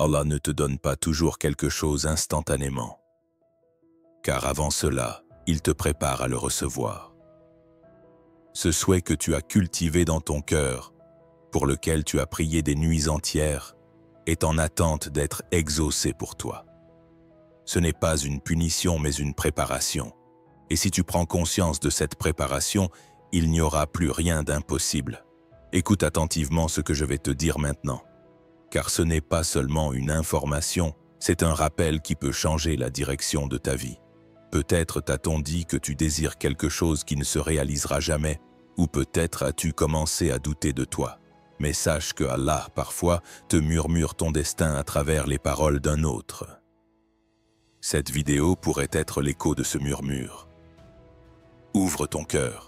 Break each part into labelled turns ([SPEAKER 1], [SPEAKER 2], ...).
[SPEAKER 1] Allah ne te donne pas toujours quelque chose instantanément, car avant cela, il te prépare à le recevoir. Ce souhait que tu as cultivé dans ton cœur, pour lequel tu as prié des nuits entières, est en attente d'être exaucé pour toi. Ce n'est pas une punition mais une préparation. Et si tu prends conscience de cette préparation, il n'y aura plus rien d'impossible. Écoute attentivement ce que je vais te dire maintenant, car ce n'est pas seulement une information, c'est un rappel qui peut changer la direction de ta vie. Peut-être t'a-t-on dit que tu désires quelque chose qui ne se réalisera jamais, ou peut-être as-tu commencé à douter de toi. Mais sache que Allah, parfois, te murmure ton destin à travers les paroles d'un autre. Cette vidéo pourrait être l'écho de ce murmure. Ouvre ton cœur.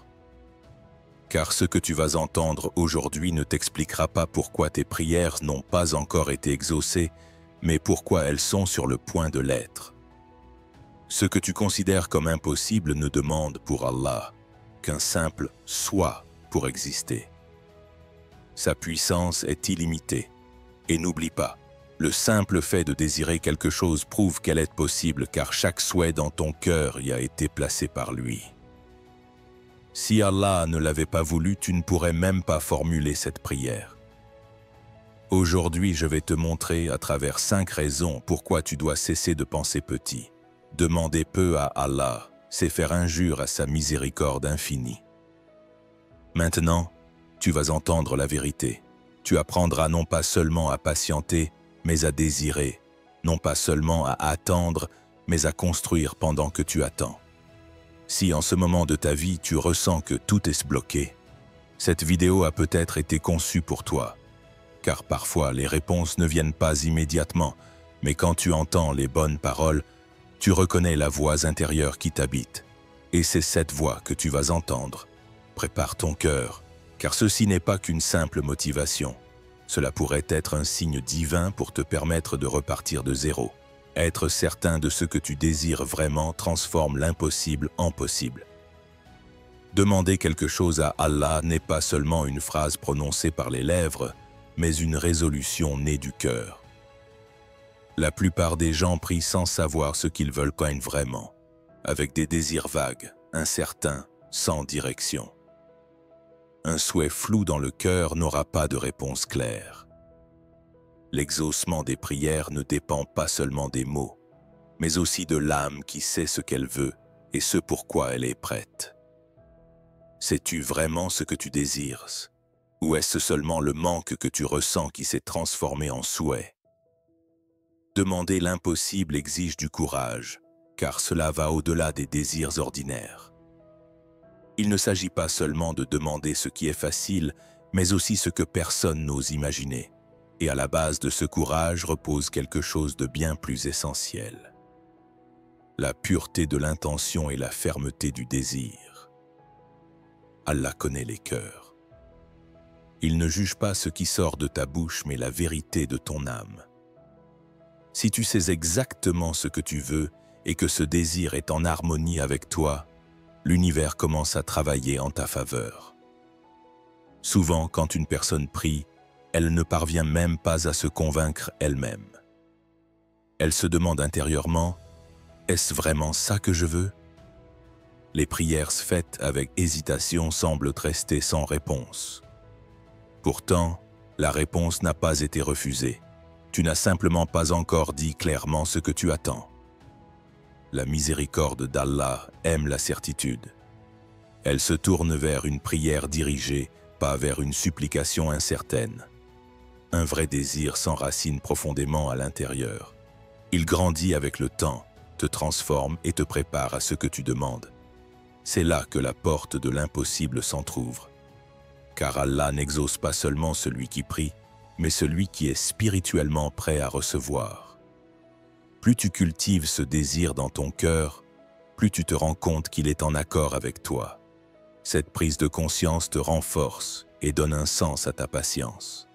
[SPEAKER 1] Car ce que tu vas entendre aujourd'hui ne t'expliquera pas pourquoi tes prières n'ont pas encore été exaucées, mais pourquoi elles sont sur le point de l'être. Ce que tu considères comme impossible ne demande pour Allah qu'un simple « soit » pour exister. Sa puissance est illimitée. Et n'oublie pas, le simple fait de désirer quelque chose prouve qu'elle est possible car chaque souhait dans ton cœur y a été placé par lui. Si Allah ne l'avait pas voulu, tu ne pourrais même pas formuler cette prière. Aujourd'hui, je vais te montrer à travers 5 raisons pourquoi tu dois cesser de penser petit. Demander peu à Allah, c'est faire injure à sa miséricorde infinie. Maintenant, tu vas entendre la vérité. Tu apprendras non pas seulement à patienter, mais à désirer, non pas seulement à attendre, mais à construire pendant que tu attends. Si en ce moment de ta vie tu ressens que tout est bloqué, cette vidéo a peut-être été conçue pour toi, car parfois les réponses ne viennent pas immédiatement, mais quand tu entends les bonnes paroles, tu reconnais la voix intérieure qui t'habite, et c'est cette voix que tu vas entendre. Prépare ton cœur, car ceci n'est pas qu'une simple motivation. Cela pourrait être un signe divin pour te permettre de repartir de zéro. Être certain de ce que tu désires vraiment transforme l'impossible en possible. Demander quelque chose à Allah n'est pas seulement une phrase prononcée par les lèvres, mais une résolution née du cœur. La plupart des gens prient sans savoir ce qu'ils veulent vraiment, avec des désirs vagues, incertains, sans direction. Un souhait flou dans le cœur n'aura pas de réponse claire. L'exaucement des prières ne dépend pas seulement des mots, mais aussi de l'âme qui sait ce qu'elle veut et ce pourquoi elle est prête. Sais-tu vraiment ce que tu désires? Ou est-ce seulement le manque que tu ressens qui s'est transformé en souhait? Demander l'impossible exige du courage, car cela va au-delà des désirs ordinaires. Il ne s'agit pas seulement de demander ce qui est facile, mais aussi ce que personne n'ose imaginer. Et à la base de ce courage repose quelque chose de bien plus essentiel. La pureté de l'intention et la fermeté du désir. Allah connaît les cœurs. Il ne juge pas ce qui sort de ta bouche, mais la vérité de ton âme. Si tu sais exactement ce que tu veux et que ce désir est en harmonie avec toi, l'univers commence à travailler en ta faveur. Souvent, quand une personne prie, elle ne parvient même pas à se convaincre elle-même. Elle se demande intérieurement, « Est-ce vraiment ça que je veux ?» Les prières faites avec hésitation semblent rester sans réponse. Pourtant, la réponse n'a pas été refusée. Tu n'as simplement pas encore dit clairement ce que tu attends. La miséricorde d'Allah aime la certitude. Elle se tourne vers une prière dirigée, pas vers une supplication incertaine. Un vrai désir s'enracine profondément à l'intérieur. Il grandit avec le temps, te transforme et te prépare à ce que tu demandes. C'est là que la porte de l'impossible s'entr'ouvre. Car Allah n'exauce pas seulement celui qui prie, mais celui qui est spirituellement prêt à recevoir. Plus tu cultives ce désir dans ton cœur, plus tu te rends compte qu'il est en accord avec toi. Cette prise de conscience te renforce et donne un sens à ta patience.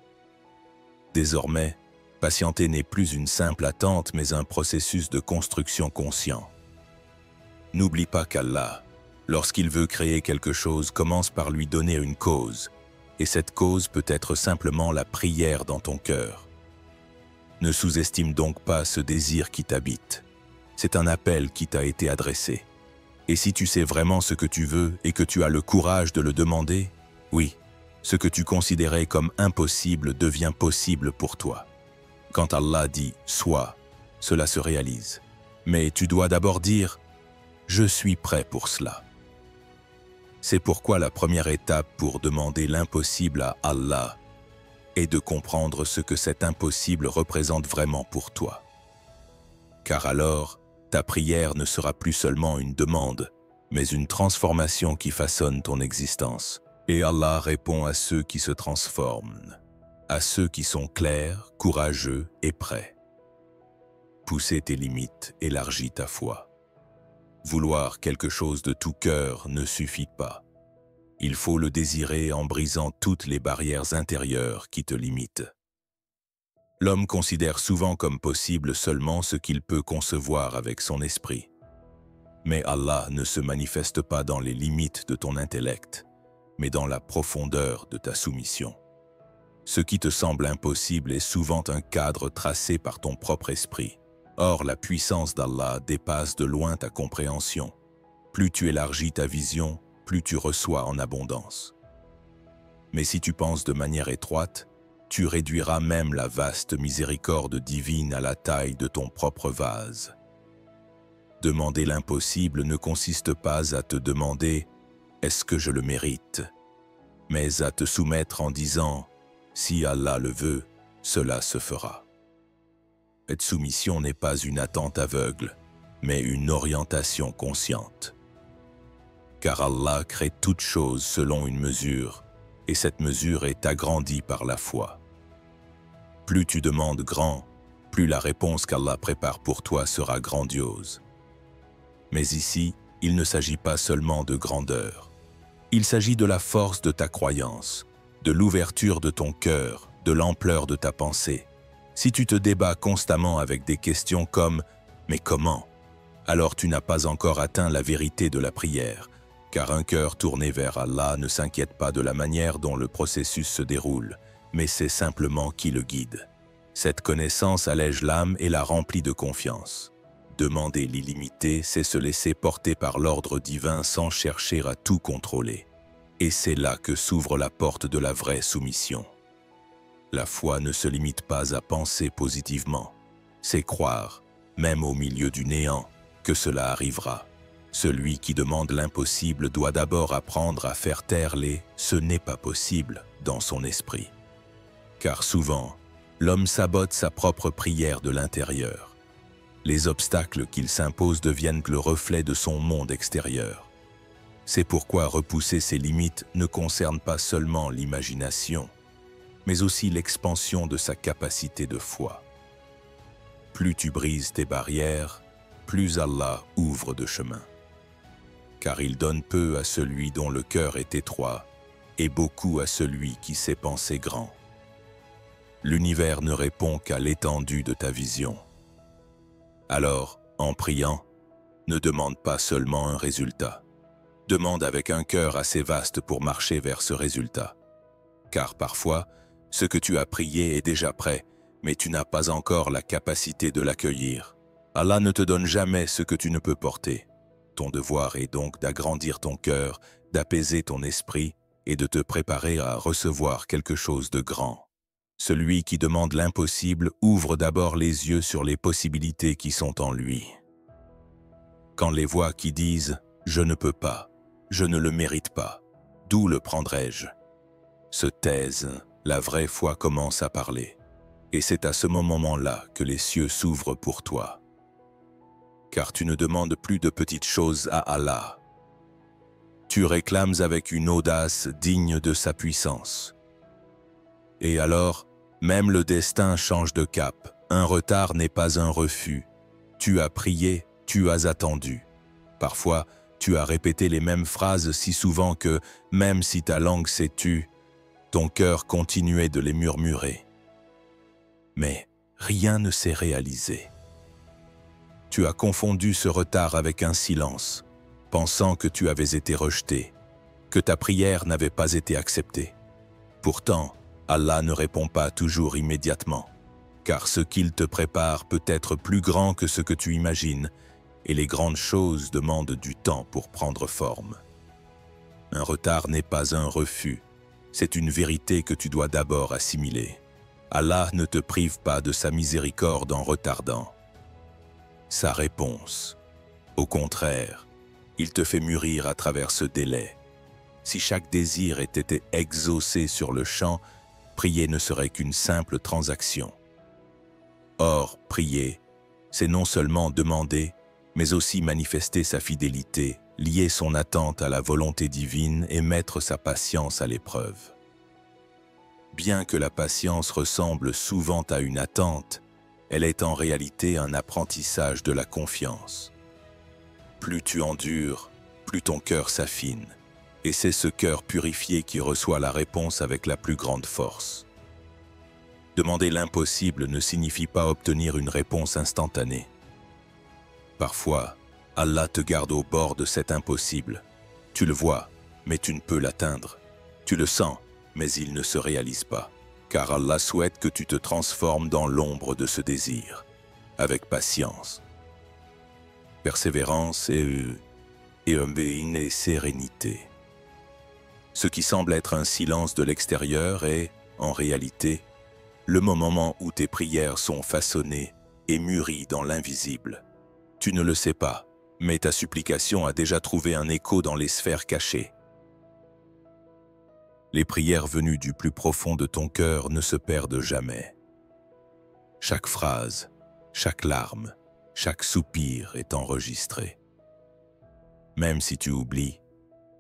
[SPEAKER 1] Désormais, patienter n'est plus une simple attente, mais un processus de construction conscient. N'oublie pas qu'Allah, lorsqu'il veut créer quelque chose, commence par lui donner une cause, et cette cause peut être simplement la prière dans ton cœur. Ne sous-estime donc pas ce désir qui t'habite. C'est un appel qui t'a été adressé. Et si tu sais vraiment ce que tu veux et que tu as le courage de le demander, oui, ce que tu considérais comme impossible devient possible pour toi. Quand Allah dit « sois », cela se réalise. Mais tu dois d'abord dire « je suis prêt pour cela ». C'est pourquoi la première étape pour demander l'impossible à Allah est de comprendre ce que cet impossible représente vraiment pour toi. Car alors, ta prière ne sera plus seulement une demande, mais une transformation qui façonne ton existence. Et Allah répond à ceux qui se transforment, à ceux qui sont clairs, courageux et prêts. Pousser tes limites élargit ta foi. Vouloir quelque chose de tout cœur ne suffit pas. Il faut le désirer en brisant toutes les barrières intérieures qui te limitent. L'homme considère souvent comme possible seulement ce qu'il peut concevoir avec son esprit. Mais Allah ne se manifeste pas dans les limites de ton intellect, mais dans la profondeur de ta soumission. Ce qui te semble impossible est souvent un cadre tracé par ton propre esprit. Or, la puissance d'Allah dépasse de loin ta compréhension. Plus tu élargis ta vision, plus tu reçois en abondance. Mais si tu penses de manière étroite, tu réduiras même la vaste miséricorde divine à la taille de ton propre vase. Demander l'impossible ne consiste pas à te demander « est-ce que je le mérite ?» mais à te soumettre en disant « si Allah le veut, cela se fera ». Cette soumission n'est pas une attente aveugle, mais une orientation consciente. Car Allah crée toutes choses selon une mesure, et cette mesure est agrandie par la foi. Plus tu demandes grand, plus la réponse qu'Allah prépare pour toi sera grandiose. Mais ici, il ne s'agit pas seulement de grandeur. Il s'agit de la force de ta croyance, de l'ouverture de ton cœur, de l'ampleur de ta pensée. Si tu te débats constamment avec des questions comme « mais comment ?» alors tu n'as pas encore atteint la vérité de la prière, car un cœur tourné vers Allah ne s'inquiète pas de la manière dont le processus se déroule, mais c'est simplement qui le guide. Cette connaissance allège l'âme et la remplit de confiance. Demander l'illimité, c'est se laisser porter par l'ordre divin sans chercher à tout contrôler. Et c'est là que s'ouvre la porte de la vraie soumission. La foi ne se limite pas à penser positivement. C'est croire, même au milieu du néant, que cela arrivera. Celui qui demande l'impossible doit d'abord apprendre à faire taire les « ce n'est pas possible » dans son esprit. Car souvent, l'homme sabote sa propre prière de l'intérieur. Les obstacles qu'il s'impose deviennent le reflet de son monde extérieur. C'est pourquoi repousser ses limites ne concerne pas seulement l'imagination, mais aussi l'expansion de sa capacité de foi. Plus tu brises tes barrières, plus Allah ouvre de chemin. Car il donne peu à celui dont le cœur est étroit et beaucoup à celui qui sait penser grand. L'univers ne répond qu'à l'étendue de ta vision. Alors, en priant, ne demande pas seulement un résultat. Demande avec un cœur assez vaste pour marcher vers ce résultat. Car parfois, ce que tu as prié est déjà prêt, mais tu n'as pas encore la capacité de l'accueillir. Allah ne te donne jamais ce que tu ne peux porter. Ton devoir est donc d'agrandir ton cœur, d'apaiser ton esprit et de te préparer à recevoir quelque chose de grand. Celui qui demande l'impossible ouvre d'abord les yeux sur les possibilités qui sont en lui. Quand les voix qui disent « je ne peux pas »,« je ne le mérite pas »,« d'où le prendrai-je » se taisent, la vraie foi commence à parler. Et c'est à ce moment-là que les cieux s'ouvrent pour toi. Car tu ne demandes plus de petites choses à Allah. Tu réclames avec une audace digne de sa puissance. Et alors, même le destin change de cap. Un retard n'est pas un refus. Tu as prié, tu as attendu. Parfois, tu as répété les mêmes phrases si souvent que, même si ta langue s'est tue, ton cœur continuait de les murmurer. Mais rien ne s'est réalisé. Tu as confondu ce retard avec un silence, pensant que tu avais été rejeté, que ta prière n'avait pas été acceptée. Pourtant, Allah ne répond pas toujours immédiatement. car ce qu'il te prépare peut être plus grand que ce que tu imagines, et les grandes choses demandent du temps pour prendre forme. Un retard n'est pas un refus, c'est une vérité que tu dois d'abord assimiler. Allah ne te prive pas de sa miséricorde en retardant sa réponse. Au contraire, il te fait mûrir à travers ce délai. Si chaque désir ait été exaucé sur le champ, prier ne serait qu'une simple transaction. Or, prier, c'est non seulement demander, mais aussi manifester sa fidélité, lier son attente à la volonté divine et mettre sa patience à l'épreuve. Bien que la patience ressemble souvent à une attente, elle est en réalité un apprentissage de la confiance. Plus tu endures, plus ton cœur s'affine, et c'est ce cœur purifié qui reçoit la réponse avec la plus grande force. Demander l'impossible ne signifie pas obtenir une réponse instantanée. Parfois, Allah te garde au bord de cet impossible. Tu le vois, mais tu ne peux l'atteindre. Tu le sens, mais il ne se réalise pas. Car Allah souhaite que tu te transformes dans l'ombre de ce désir, avec patience, persévérance et sérénité. Ce qui semble être un silence de l'extérieur est, en réalité, le moment où tes prières sont façonnées et mûries dans l'invisible. Tu ne le sais pas, mais ta supplication a déjà trouvé un écho dans les sphères cachées. Les prières venues du plus profond de ton cœur ne se perdent jamais. Chaque phrase, chaque larme, chaque soupir est enregistré. Même si tu oublies,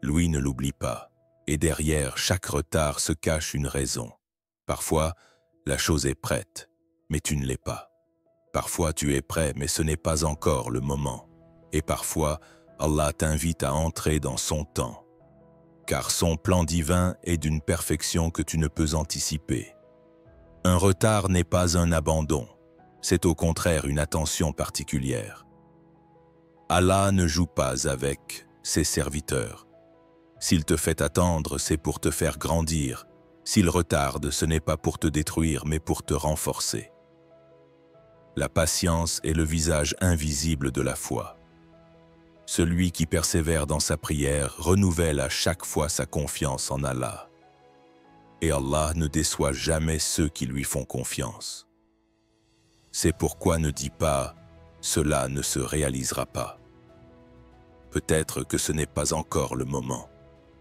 [SPEAKER 1] lui ne l'oublie pas, et derrière chaque retard se cache une raison. Parfois, la chose est prête, mais tu ne l'es pas. Parfois, tu es prêt, mais ce n'est pas encore le moment. Et parfois, Allah t'invite à entrer dans son temps, car son plan divin est d'une perfection que tu ne peux anticiper. Un retard n'est pas un abandon, c'est au contraire une attention particulière. Allah ne joue pas avec ses serviteurs. S'il te fait attendre, c'est pour te faire grandir. S'il retarde, ce n'est pas pour te détruire, mais pour te renforcer. La patience est le visage invisible de la foi. Celui qui persévère dans sa prière renouvelle à chaque fois sa confiance en Allah. Et Allah ne déçoit jamais ceux qui lui font confiance. C'est pourquoi ne dis pas « cela ne se réalisera pas ». Peut-être que ce n'est pas encore le moment,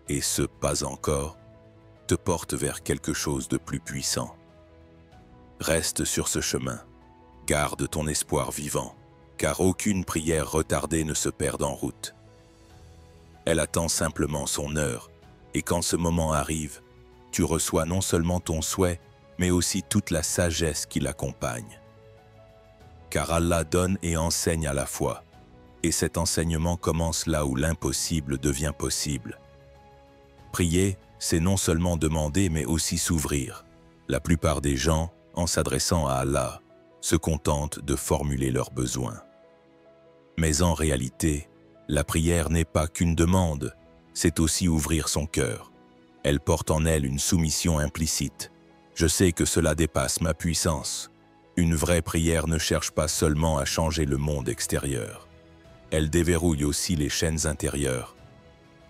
[SPEAKER 1] et ce « pas encore » te porte vers quelque chose de plus puissant. Reste sur ce chemin, garde ton espoir vivant, car aucune prière retardée ne se perd en route. Elle attend simplement son heure, et quand ce moment arrive, tu reçois non seulement ton souhait, mais aussi toute la sagesse qui l'accompagne. Car Allah donne et enseigne à la fois, et cet enseignement commence là où l'impossible devient possible. Prier, c'est non seulement demander, mais aussi s'ouvrir. La plupart des gens, en s'adressant à Allah, se contentent de formuler leurs besoins. Mais en réalité, la prière n'est pas qu'une demande, c'est aussi ouvrir son cœur. Elle porte en elle une soumission implicite. Je sais que cela dépasse ma puissance. Une vraie prière ne cherche pas seulement à changer le monde extérieur. Elle déverrouille aussi les chaînes intérieures.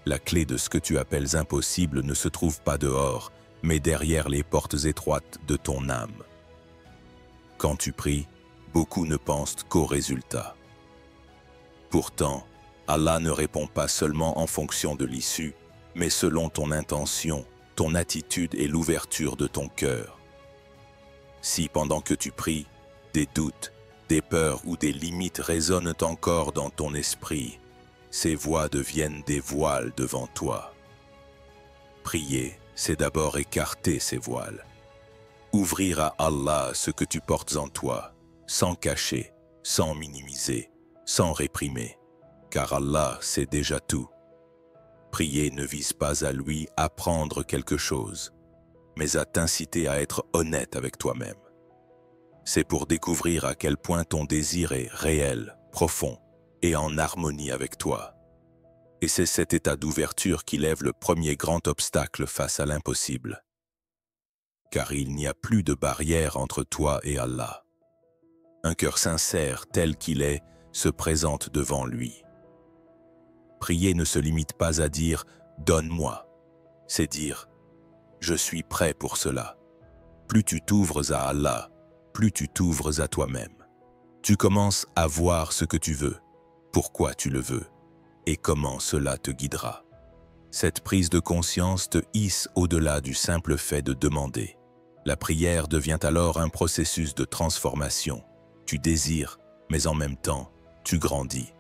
[SPEAKER 1] La clé de ce que tu appelles impossible ne se trouve pas dehors, mais derrière les portes étroites de ton âme. Quand tu pries, beaucoup ne pensent qu'au résultat. Pourtant, Allah ne répond pas seulement en fonction de l'issue, mais selon ton intention, ton attitude et l'ouverture de ton cœur. Si pendant que tu pries, des doutes, des peurs ou des limites résonnent encore dans ton esprit, ces voix deviennent des voiles devant toi. Prier, c'est d'abord écarter ces voiles. Ouvrir à Allah ce que tu portes en toi, sans cacher, sans minimiser, sans réprimer, car Allah sait déjà tout. Prier ne vise pas à lui apprendre quelque chose, mais à t'inciter à être honnête avec toi-même. C'est pour découvrir à quel point ton désir est réel, profond et en harmonie avec toi. Et c'est cet état d'ouverture qui lève le premier grand obstacle face à l'impossible. Car il n'y a plus de barrière entre toi et Allah. Un cœur sincère, tel qu'il est, se présente devant lui. Prier ne se limite pas à dire « donne-moi », c'est dire « je suis prêt pour cela ». Plus tu t'ouvres à Allah, plus tu t'ouvres à toi-même. Tu commences à voir ce que tu veux, pourquoi tu le veux, et comment cela te guidera. Cette prise de conscience te hisse au-delà du simple fait de demander. La prière devient alors un processus de transformation. Tu désires, mais en même temps, tu grandis.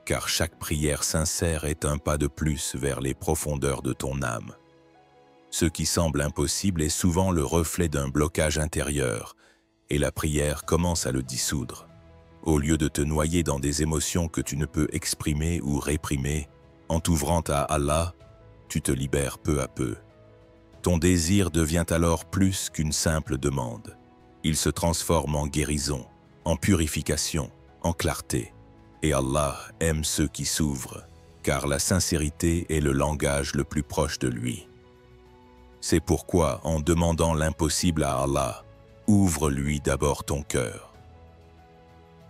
[SPEAKER 1] Car chaque prière sincère est un pas de plus vers les profondeurs de ton âme. Ce qui semble impossible est souvent le reflet d'un blocage intérieur, et la prière commence à le dissoudre. Au lieu de te noyer dans des émotions que tu ne peux exprimer ou réprimer, en t'ouvrant à Allah, tu te libères peu à peu. Ton désir devient alors plus qu'une simple demande. Il se transforme en guérison, en purification, en clarté. Et Allah aime ceux qui s'ouvrent, car la sincérité est le langage le plus proche de lui. C'est pourquoi, en demandant l'impossible à Allah, ouvre-lui d'abord ton cœur.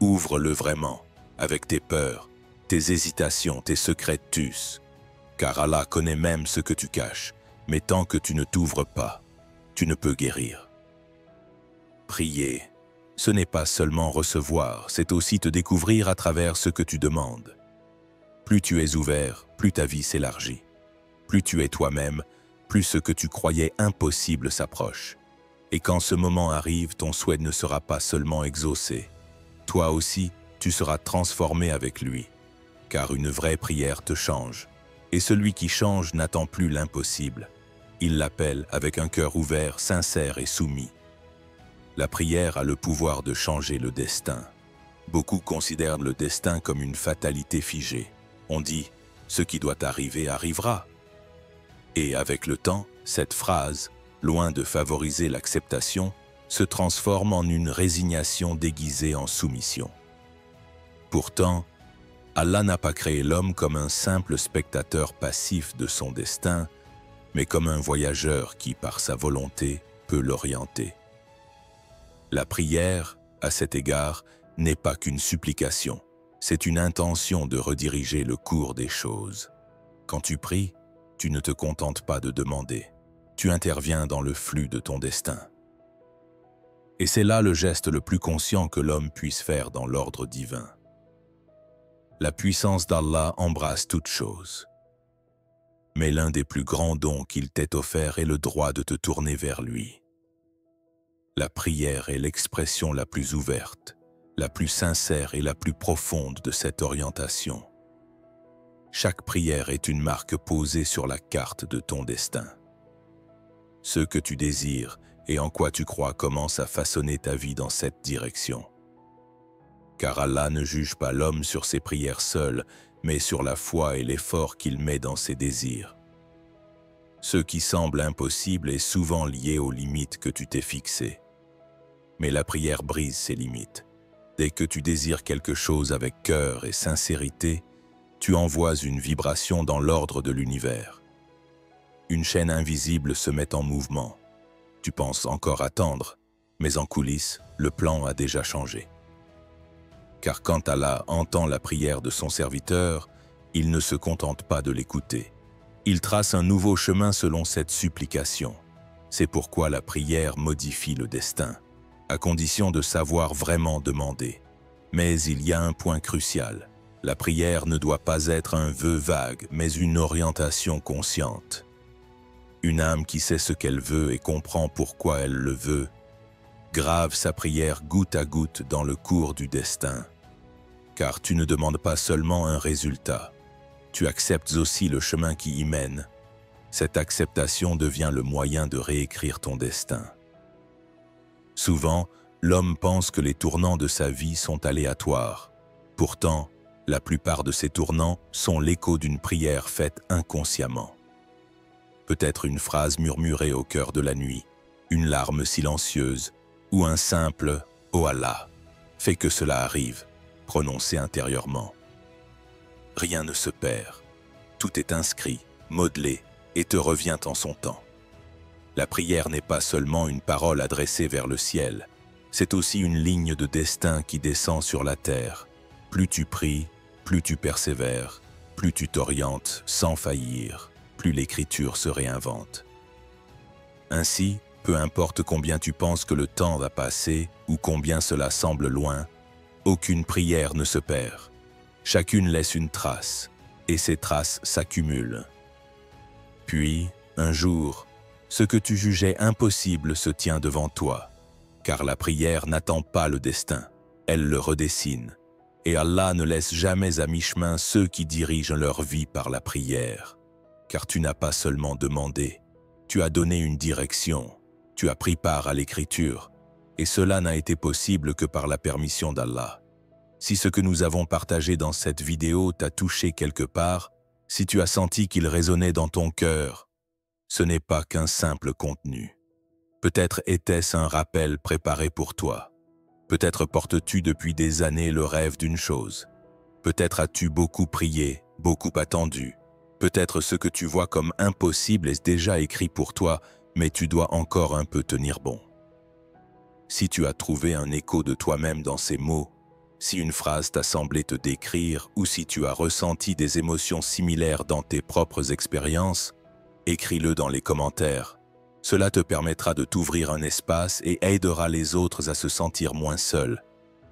[SPEAKER 1] Ouvre-le vraiment, avec tes peurs, tes hésitations, tes secrets tus, car Allah connaît même ce que tu caches, mais tant que tu ne t'ouvres pas, tu ne peux guérir. Prier, ce n'est pas seulement recevoir, c'est aussi te découvrir à travers ce que tu demandes. Plus tu es ouvert, plus ta vie s'élargit. Plus tu es toi-même, plus ce que tu croyais impossible s'approche. Et quand ce moment arrive, ton souhait ne sera pas seulement exaucé. Toi aussi, tu seras transformé avec lui, car une vraie prière te change. Et celui qui change n'attend plus l'impossible. Il l'appelle avec un cœur ouvert, sincère et soumis. La prière a le pouvoir de changer le destin. Beaucoup considèrent le destin comme une fatalité figée. On dit « ce qui doit arriver arrivera ». Et avec le temps, cette phrase, loin de favoriser l'acceptation, se transforme en une résignation déguisée en soumission. Pourtant, Allah n'a pas créé l'homme comme un simple spectateur passif de son destin, mais comme un voyageur qui, par sa volonté, peut l'orienter. La prière, à cet égard, n'est pas qu'une supplication, c'est une intention de rediriger le cours des choses. Quand tu pries, tu ne te contentes pas de demander, tu interviens dans le flux de ton destin. Et c'est là le geste le plus conscient que l'homme puisse faire dans l'ordre divin. La puissance d'Allah embrasse toutes choses. Mais l'un des plus grands dons qu'il t'ait offert est le droit de te tourner vers lui. La prière est l'expression la plus ouverte, la plus sincère et la plus profonde de cette orientation. Chaque prière est une marque posée sur la carte de ton destin. Ce que tu désires et en quoi tu crois commence à façonner ta vie dans cette direction. Car Allah ne juge pas l'homme sur ses prières seules, mais sur la foi et l'effort qu'il met dans ses désirs. Ce qui semble impossible est souvent lié aux limites que tu t'es fixées. Mais la prière brise ces limites. Dès que tu désires quelque chose avec cœur et sincérité, tu envoies une vibration dans l'ordre de l'univers. Une chaîne invisible se met en mouvement. Tu penses encore attendre, mais en coulisses, le plan a déjà changé. Car quand Allah entend la prière de son serviteur, il ne se contente pas de l'écouter. Il trace un nouveau chemin selon cette supplication. C'est pourquoi la prière modifie le destin, à condition de savoir vraiment demander. Mais il y a un point crucial. La prière ne doit pas être un vœu vague, mais une orientation consciente. Une âme qui sait ce qu'elle veut et comprend pourquoi elle le veut, grave sa prière goutte à goutte dans le cours du destin. Car tu ne demandes pas seulement un résultat, tu acceptes aussi le chemin qui y mène. Cette acceptation devient le moyen de réécrire ton destin. Souvent, l'homme pense que les tournants de sa vie sont aléatoires. Pourtant, la plupart de ces tournants sont l'écho d'une prière faite inconsciemment. Peut-être une phrase murmurée au cœur de la nuit, une larme silencieuse ou un simple « Oh Allah » fait que cela arrive, prononcé intérieurement. Rien ne se perd, tout est inscrit, modelé et te revient en son temps. La prière n'est pas seulement une parole adressée vers le ciel, C'est aussi une ligne de destin qui descend sur la terre. Plus tu pries, plus tu persévères, plus tu t'orientes sans faillir, plus l'écriture se réinvente. Ainsi, peu importe combien tu penses que le temps va passer ou combien cela semble loin, aucune prière ne se perd. Chacune laisse une trace, et ces traces s'accumulent. Puis, un jour, ce que tu jugeais impossible se tient devant toi, car la prière n'attend pas le destin, elle le redessine. Et Allah ne laisse jamais à mi-chemin ceux qui dirigent leur vie par la prière, car tu n'as pas seulement demandé, tu as donné une direction, tu as pris part à l'écriture, et cela n'a été possible que par la permission d'Allah. Si ce que nous avons partagé dans cette vidéo t'a touché quelque part, si tu as senti qu'il résonnait dans ton cœur, ce n'est pas qu'un simple contenu. Peut-être était-ce un rappel préparé pour toi. Peut-être portes-tu depuis des années le rêve d'une chose. Peut-être as-tu beaucoup prié, beaucoup attendu. Peut-être ce que tu vois comme impossible est déjà écrit pour toi, mais tu dois encore un peu tenir bon. Si tu as trouvé un écho de toi-même dans ces mots, si une phrase t'a semblé te décrire ou si tu as ressenti des émotions similaires dans tes propres expériences, écris-le dans les commentaires. Cela te permettra de t'ouvrir un espace et aidera les autres à se sentir moins seuls,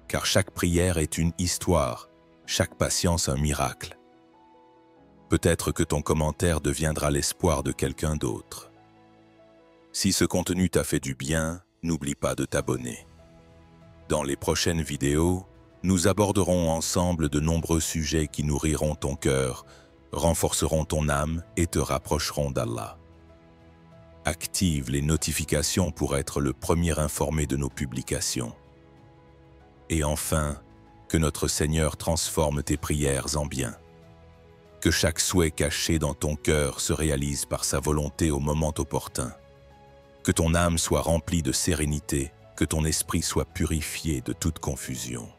[SPEAKER 1] car chaque prière est une histoire, chaque patience un miracle. Peut-être que ton commentaire deviendra l'espoir de quelqu'un d'autre. Si ce contenu t'a fait du bien, n'oublie pas de t'abonner. Dans les prochaines vidéos, nous aborderons ensemble de nombreux sujets qui nourriront ton cœur, renforceront ton âme et te rapprocheront d'Allah. Active les notifications pour être le premier informé de nos publications. Et enfin, que notre Seigneur transforme tes prières en bien. Que chaque souhait caché dans ton cœur se réalise par sa volonté au moment opportun. Que ton âme soit remplie de sérénité, que ton esprit soit purifié de toute confusion.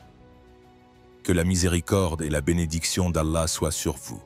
[SPEAKER 1] Que la miséricorde et la bénédiction d'Allah soient sur vous.